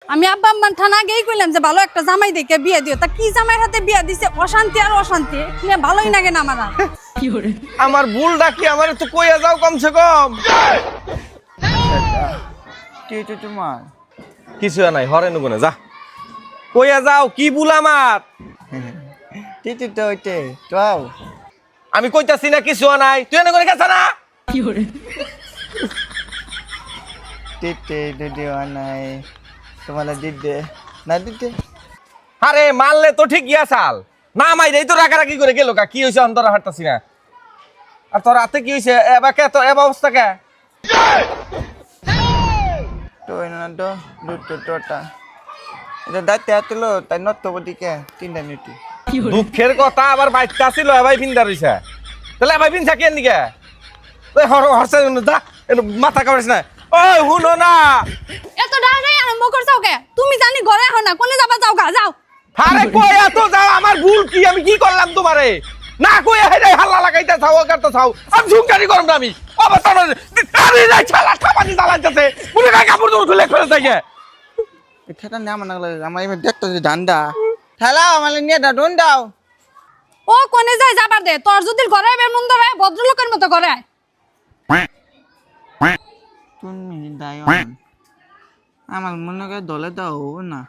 আমি আব্বা আম্মা থানা গিয়ে কইলাম যে ভালো একটা জামাই দেখে বিয়ে দিও, তা কি জামাইয়ের হাতে বিয়ে দিছে? অশান্তি আর অশান্তি, নিয়ে ভালোই লাগে না আমার আর। আমার ভুলটা কি আমার তো কইয়া যাও কমসে কম। কি হইছে তোমার? কিছু নাই, হরে নুগুনে যা কইয়া যাও কি ভুল আমার। টিটু তো হইতে যাও। আমি কইতাছি না কিছু নাই, তুই এনে করে গেছ না। টিটে দিদি নাই তোমার দিদে না দিদে। আরে মারলে তো ঠিক গিয়া চাল না, মাইরেই তো রাগারাগি করে গেল কা। কি হয়েছে অন্তরা হাঁটতাছি না। আর তোর হাতে কি হয়েছে? এবার কে তো এবার অবস্থা কে? তো না তো দুটো টোটা এটা দাইতে আতলো তাই নট তো দিকে তিনটা নিটি। দুঃখের কথা আবার বাইতে আসিল এবার ভিন্দা রইছে, তাহলে এবার ভিন থাকি এদিকে হরসে যা মাথা কামড়িস না। ওই হুনো না, এত ডাড়াই আরম্ভ করছাও কে? তুমি জানি ঘরে হও না, কোনে যাবা? যাও গা যাও। আরে কইয়া তো যাও, আমার ভুল কি? আমি কি করলাম তোমারে? না কইয়া হেডাই হাল্লা লাগাইতে চাও, করতে চাও। আমি ঝুমকারি করব না আমি। অবস্থা আরে না ছালা খাবানি জ্বালাইতেছে, মনে কাই কাপড় তো তুলে ফেলে থাকে। এটা না আমার লাগলে আমার এমনি দেখতে যে ডান্ডা খেলা আমার নিয়ে ডান্ডা দাও। ও কোনে যায় যাবার দে, তোর যদি ঘরে এবার মন ধরে ভদ্রলোকের মতো ঘরে আয়। তুমি দায় আমার মনে করে দলে দাও না।